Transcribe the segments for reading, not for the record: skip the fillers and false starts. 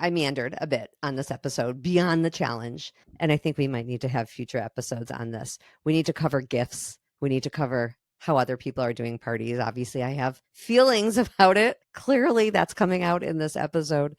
I meandered a bit on this episode beyond the challenge. And I think we might need to have future episodes on this. We need to cover gifts. We need to cover how other people are doing parties. Obviously, I have feelings about it. Clearly, that's coming out in this episode.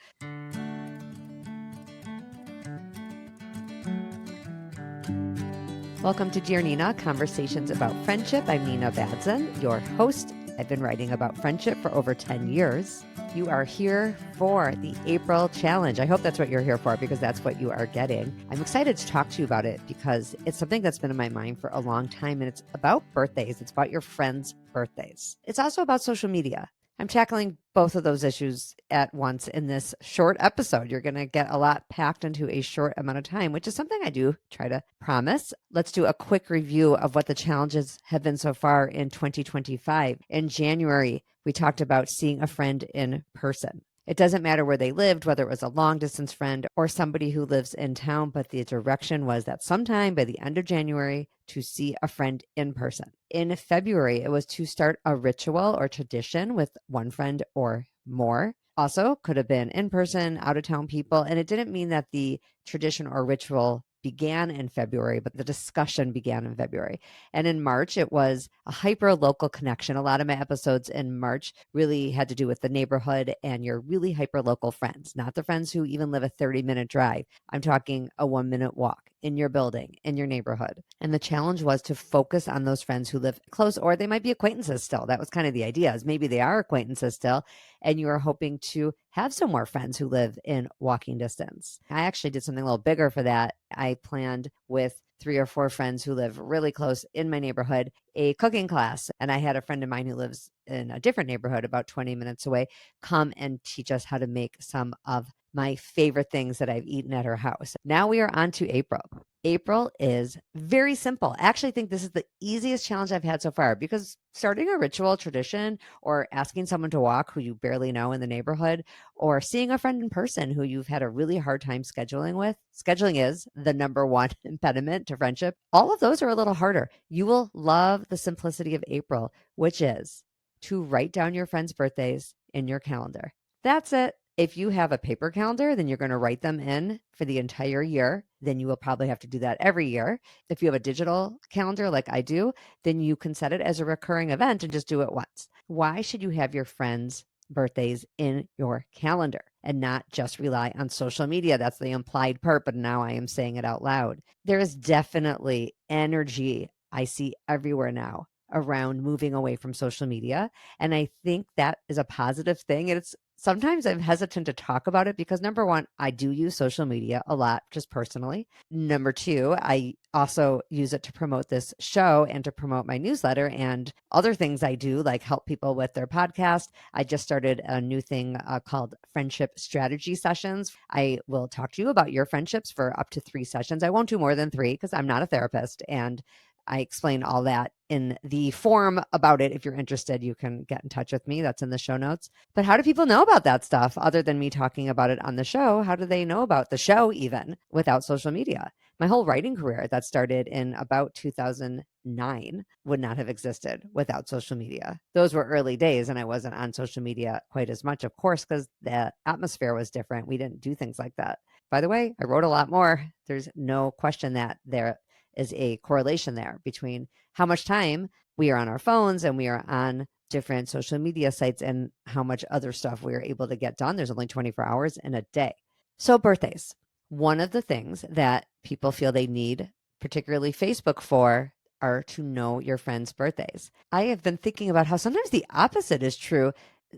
Welcome to Dear Nina, Conversations About Friendship. I'm Nina Badzin, your host. I've been writing about friendship for over 10 years. You are here for the April challenge. I hope that's what you're here for, because that's what you are getting. I'm excited to talk to you about it because it's something that's been in my mind for a long time, and it's about birthdays. It's about your friends' birthdays. It's also about social media. I'm tackling both of those issues at once in this short episode. You're going to get a lot packed into a short amount of time, which is something I do try to promise. Let's do a quick review of what the challenges have been so far in 2025. In January, we talked about seeing a friend in person. It doesn't matter where they lived, whether it was a long distance friend or somebody who lives in town, but the direction was that sometime by the end of January to see a friend in person. In February, it was to start a ritual or tradition with one friend or more. Also, could have been in person, out of town people. And it didn't mean that the tradition or ritual began in February, but the discussion began in February. And in March, it was a hyper-local connection. A lot of my episodes in March really had to do with the neighborhood and your really hyper-local friends, not the friends who even live a 30-minute drive. I'm talking a 1-minute walk in your building, in your neighborhood. And the challenge was to focus on those friends who live close, or they might be acquaintances still. That was kind of the idea, is maybe they are acquaintances still, and you are hoping to have some more friends who live in walking distance. I actually did something a little bigger for that. I planned with 3 or 4 friends who live really close in my neighborhood a cooking class. And I had a friend of mine who lives in a different neighborhood about 20 minutes away come and teach us how to make some of my favorite things that I've eaten at her house. Now we are on to April. April is very simple. I actually think this is the easiest challenge I've had so far, because starting a ritual tradition or asking someone to walk who you barely know in the neighborhood, or seeing a friend in person who you've had a really hard time scheduling with. Scheduling is the number one impediment to friendship. All of those are a little harder. You will love the simplicity of April, which is to write down your friends' birthdays in your calendar. That's it. If you have a paper calendar, then you're going to write them in for the entire year. Then you will probably have to do that every year. If you have a digital calendar like I do, then you can set it as a recurring event and just do it once. Why should you have your friends' birthdays in your calendar and not just rely on social media? That's the implied part, but now I am saying it out loud. There is definitely energy I see everywhere now around moving away from social media. And I think that is a positive thing. And it's sometimes I'm hesitant to talk about it because, number one, I do use social media a lot, just personally. Number two, I also use it to promote this show and to promote my newsletter and other things I do, like help people with their podcast. I just started a new thing called Friendship Strategy Sessions. I will talk to you about your friendships for up to 3 sessions. I won't do more than 3 because I'm not a therapist, and I explain all that in the form about it. If you're interested, you can get in touch with me. That's in the show notes. But how do people know about that stuff other than me talking about it on the show? How do they know about the show even without social media? My whole writing career that started in about 2009 would not have existed without social media. Those were early days, and I wasn't on social media quite as much, of course, because the atmosphere was different. We didn't do things like that. By the way, I wrote a lot more. There's no question that there is a correlation there between how much time we are on our phones and we are on different social media sites and how much other stuff we are able to get done. There's only 24 hours in a day. So birthdays, one of the things that people feel they need, particularly Facebook, for are to know your friends' birthdays. I have been thinking about how sometimes the opposite is true.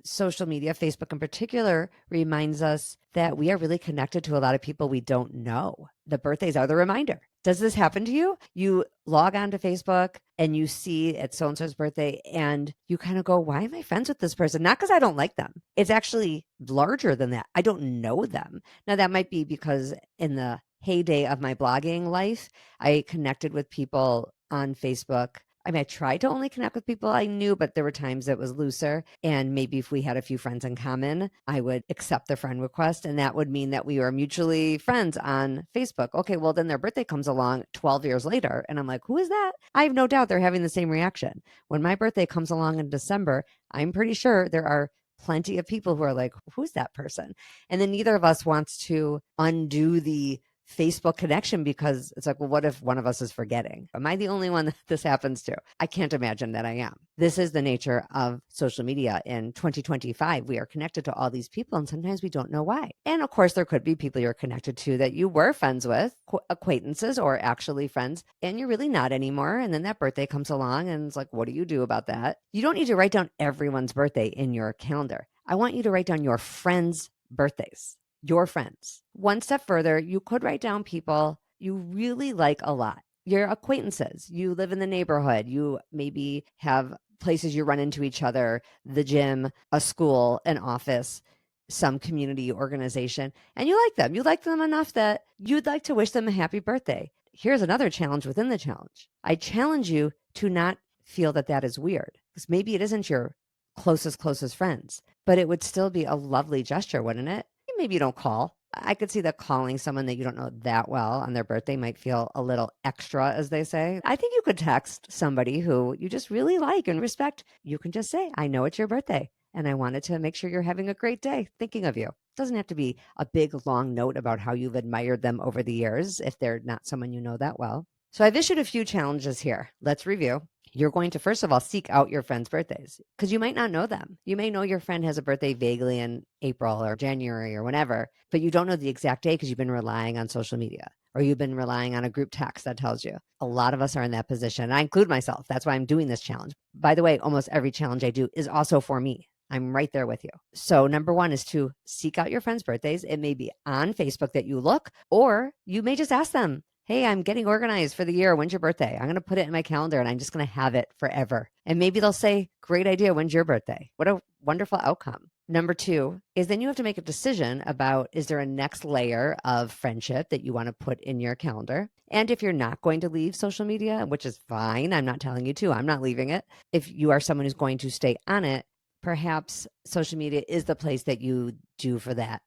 Social media, Facebook in particular, reminds us that we are really connected to a lot of people we don't know. The birthdays are the reminder. Does this happen to you? You log on to Facebook and you see it's so-and-so's birthday and you kind of go, why am I friends with this person? Not because I don't like them. It's actually larger than that. I don't know them. Now, that might be because in the heyday of my blogging life, I connected with people on Facebook. I mean, I tried to only connect with people I knew, but there were times it was looser. And maybe if we had a few friends in common, I would accept the friend request. And that would mean that we were mutually friends on Facebook. Okay, well, then their birthday comes along 12 years later. And I'm like, who is that? I have no doubt they're having the same reaction. When my birthday comes along in December, I'm pretty sure there are plenty of people who are like, who's that person? And then neither of us wants to undo the Facebook connection because it's like, well, what if one of us is forgetting? Am I the only one that this happens to? I can't imagine that I am. This is the nature of social media. In 2025, we are connected to all these people, and sometimes we don't know why. And of course, there could be people you're connected to that you were friends with, acquaintances or actually friends, and you're really not anymore. And then that birthday comes along, and it's like, what do you do about that? You don't need to write down everyone's birthday in your calendar. I want you to write down your friends' birthdays. Your friends. One step further, you could write down people you really like a lot. Your acquaintances. You live in the neighborhood. You maybe have places you run into each other, the gym, a school, an office, some community organization, and you like them. You like them enough that you'd like to wish them a happy birthday. Here's another challenge within the challenge. I challenge you to not feel that that is weird, because maybe it isn't your closest friends, but it would still be a lovely gesture, wouldn't it? Maybe you don't call. I could see that calling someone that you don't know that well on their birthday might feel a little extra, as they say. I think you could text somebody who you just really like and respect. You can just say, I know it's your birthday, and I wanted to make sure you're having a great day, thinking of you. It doesn't have to be a big, long note about how you've admired them over the years if they're not someone you know that well. So I've issued a few challenges here. Let's review. You're going to, first of all, seek out your friends' birthdays because you might not know them. You may know your friend has a birthday vaguely in April or January or whenever, but you don't know the exact day because you've been relying on social media or you've been relying on a group text that tells you. A lot of us are in that position. I include myself. That's why I'm doing this challenge. By the way, almost every challenge I do is also for me. I'm right there with you. So number one is to seek out your friends' birthdays. It may be on Facebook that you look, or you may just ask them, hey, I'm getting organized for the year. When's your birthday? I'm going to put it in my calendar and I'm just going to have it forever. And maybe they'll say, great idea. When's your birthday? What a wonderful outcome. Number two is then you have to make a decision about, is there a next layer of friendship that you want to put in your calendar? And if you're not going to leave social media, which is fine, I'm not telling you to, I'm not leaving it. If you are someone who's going to stay on it, perhaps social media is the place that you do for that,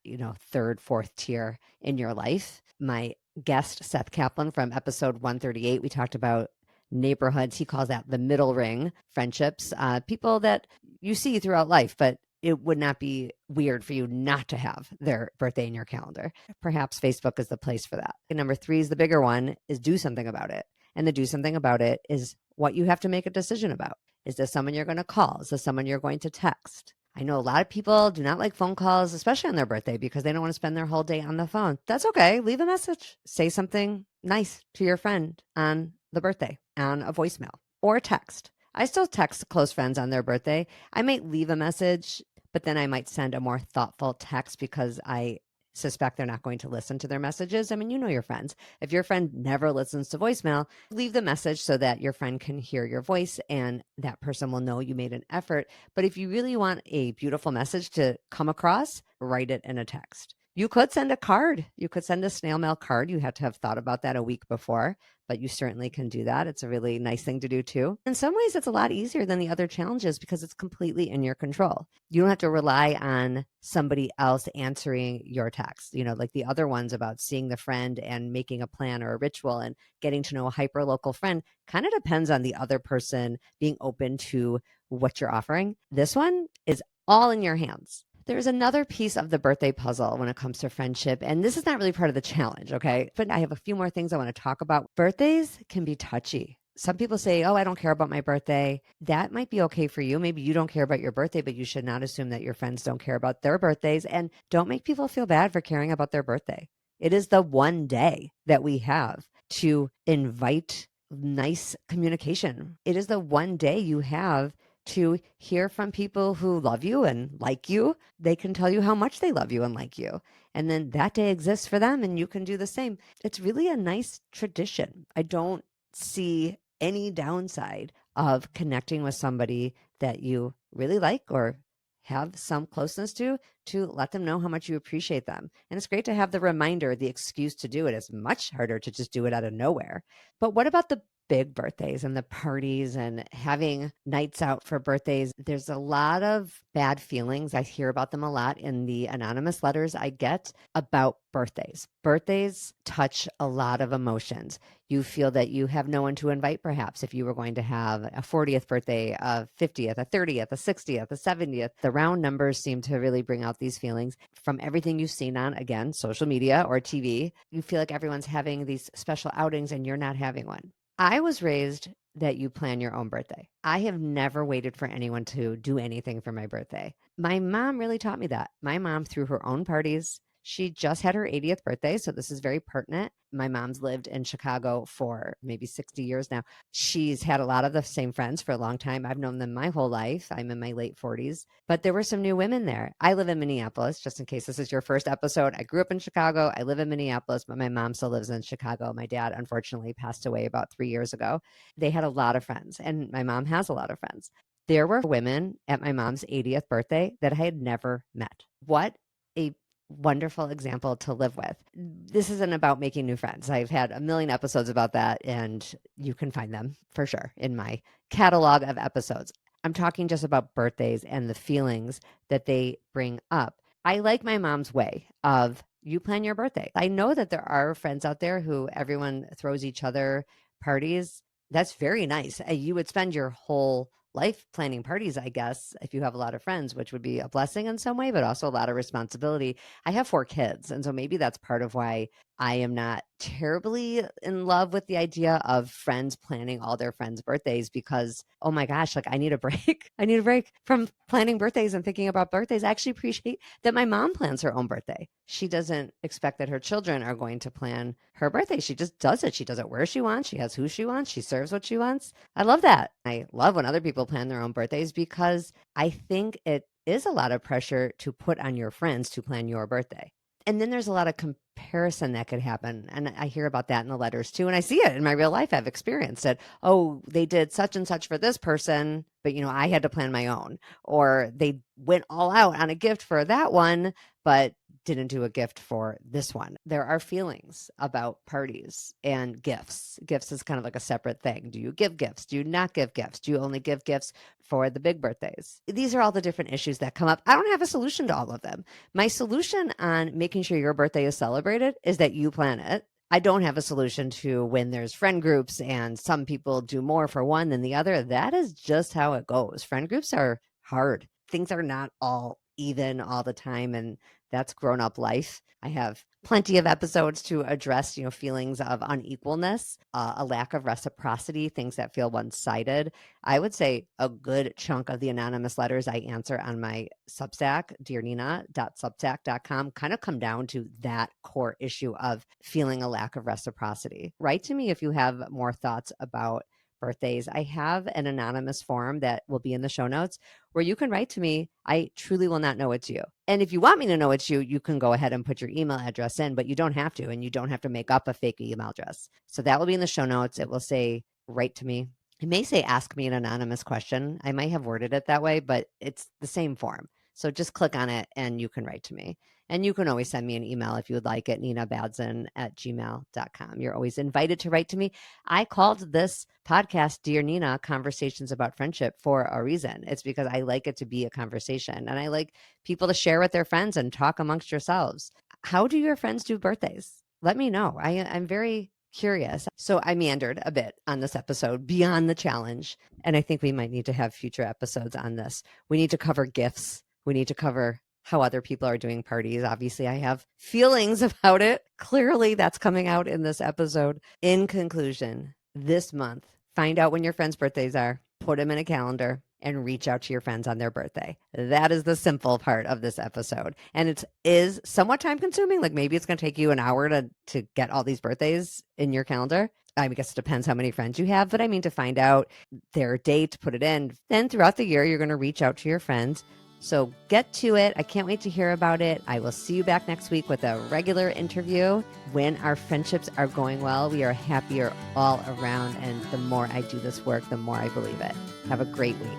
third, fourth tier in your life. My guest, Seth Kaplan, from episode 138, we talked about neighborhoods. He calls that the middle ring friendships, people that you see throughout life, but it would not be weird for you not to have their birthday in your calendar. Perhaps Facebook is the place for that. And number three is the bigger one, is do something about it. And the do something about it is what you have to make a decision about. Is this someone you're going to call? Is this someone you're going to text? I know a lot of people do not like phone calls, especially on their birthday, because they don't want to spend their whole day on the phone. That's okay. Leave a message. Say something nice to your friend on the birthday, on a voicemail or a text. I still text close friends on their birthday. I might leave a message, but then I might send a more thoughtful text because I suspect they're not going to listen to their messages. I mean, you know your friends. If your friend never listens to voicemail, leave the message so that your friend can hear your voice and that person will know you made an effort. But if you really want a beautiful message to come across, write it in a text. You could send a card. You could send a snail mail card. You have to have thought about that a week before, but you certainly can do that. It's a really nice thing to do too. In some ways, it's a lot easier than the other challenges because it's completely in your control. You don't have to rely on somebody else answering your text, like the other ones about seeing the friend and making a plan or a ritual and getting to know a hyperlocal friend kind of depends on the other person being open to what you're offering. This one is all in your hands. There's another piece of the birthday puzzle when it comes to friendship, and this is not really part of the challenge, okay? But I have a few more things I want to talk about. Birthdays can be touchy. Some people say, oh, I don't care about my birthday. That might be okay for you. Maybe you don't care about your birthday, but you should not assume that your friends don't care about their birthdays. And don't make people feel bad for caring about their birthday. It is the one day that we have to invite nice communication. It is the one day you have to hear from people who love you and like you. They can tell you how much they love you and like you. And then that day exists for them and you can do the same. It's really a nice tradition. I don't see any downside of connecting with somebody that you really like or have some closeness to let them know how much you appreciate them. And it's great to have the reminder, the excuse to do it. It's much harder to just do it out of nowhere. But what about the big birthdays and the parties and having nights out for birthdays, there's a lot of bad feelings. I hear about them a lot in the anonymous letters I get about birthdays. Birthdays touch a lot of emotions. You feel that you have no one to invite, perhaps, if you were going to have a 40th birthday, a 50th, a 30th, a 60th, a 70th. The round numbers seem to really bring out these feelings from everything you've seen on, again, social media or TV. You feel like everyone's having these special outings and you're not having one. I was raised that you plan your own birthday. I have never waited for anyone to do anything for my birthday. My mom really taught me that. My mom threw her own parties. She just had her 80th birthday, so this is very pertinent. My mom's lived in Chicago for maybe 60 years now. She's had a lot of the same friends for a long time. I've known them my whole life. I'm in my late 40s, but there were some new women there. I live in Minneapolis, just in case this is your first episode. I grew up in Chicago. I live in Minneapolis, but my mom still lives in Chicago. My dad, unfortunately, passed away about 3 years ago. They had a lot of friends, and my mom has a lot of friends. There were women at my mom's 80th birthday that I had never met. What a wonderful example to live with. This isn't about making new friends. I've had a million episodes about that, and you can find them for sure in my catalog of episodes. I'm talking just about birthdays and the feelings that they bring up. I like my mom's way of you plan your birthday. I know that there are friends out there who everyone throws each other parties. That's very nice. You would spend your whole life planning parties, I guess, if you have a lot of friends, which would be a blessing in some way, but also a lot of responsibility. I have 4 kids, and so maybe that's part of why I am not terribly in love with the idea of friends planning all their friends' birthdays because, oh my gosh, like I need a break. I need a break from planning birthdays and thinking about birthdays. I actually appreciate that my mom plans her own birthday. She doesn't expect that her children are going to plan her birthday. She just does it. She does it where she wants. She has who she wants. She serves what she wants. I love that. I love when other people plan their own birthdays because I think it is a lot of pressure to put on your friends to plan your birthday. And then there's a lot of comparison that could happen. And I hear about that in the letters too. And I see it in my real life. I've experienced it. Oh, they did such and such for this person, but I had to plan my own. Or they went all out on a gift for that one, but didn't do a gift for this one. There are feelings about parties and gifts. Gifts is kind of like a separate thing. Do you give gifts? Do you not give gifts? Do you only give gifts for the big birthdays? These are all the different issues that come up. I don't have a solution to all of them. My solution on making sure your birthday is celebrated is that you plan it. I don't have a solution to when there's friend groups and some people do more for one than the other. That is just how it goes. Friend groups are hard. Things are not all even all the time, and that's grown up life. I have plenty of episodes to address, feelings of unequalness, a lack of reciprocity, things that feel one-sided. I would say a good chunk of the anonymous letters I answer on my Substack, dearnina.substack.com, kind of come down to that core issue of feeling a lack of reciprocity. Write to me if you have more thoughts about birthdays. I have an anonymous form that will be in the show notes where you can write to me. I truly will not know it's you. And if you want me to know it's you, you can go ahead and put your email address in, but you don't have to, and you don't have to make up a fake email address. So that will be in the show notes. It will say, write to me. It may say, ask me an anonymous question. I might have worded it that way, but it's the same form. So just click on it and you can write to me. And you can always send me an email if you would like it, ninabadzin@gmail.com. You're always invited to write to me. I called this podcast Dear Nina, Conversations About Friendship for a reason. It's because I like it to be a conversation and I like people to share with their friends and talk amongst yourselves. How do your friends do birthdays? Let me know. I'm very curious. So I meandered a bit on this episode beyond the challenge. And I think we might need to have future episodes on this. We need to cover gifts. We need to cover how other people are doing parties. Obviously, I have feelings about it. Clearly, that's coming out in this episode. In conclusion, this month, find out when your friends' birthdays are, put them in a calendar, and reach out to your friends on their birthday. That is the simple part of this episode. And it is somewhat time consuming. Like maybe it's going to take you an hour to get all these birthdays in your calendar. I guess it depends how many friends you have, but I mean to find out their date, put it in. Then throughout the year, you're going to reach out to your friends. So get to it. I can't wait to hear about it. I will see you back next week with a regular interview. When our friendships are going well, we are happier all around. And the more I do this work, the more I believe it. Have a great week.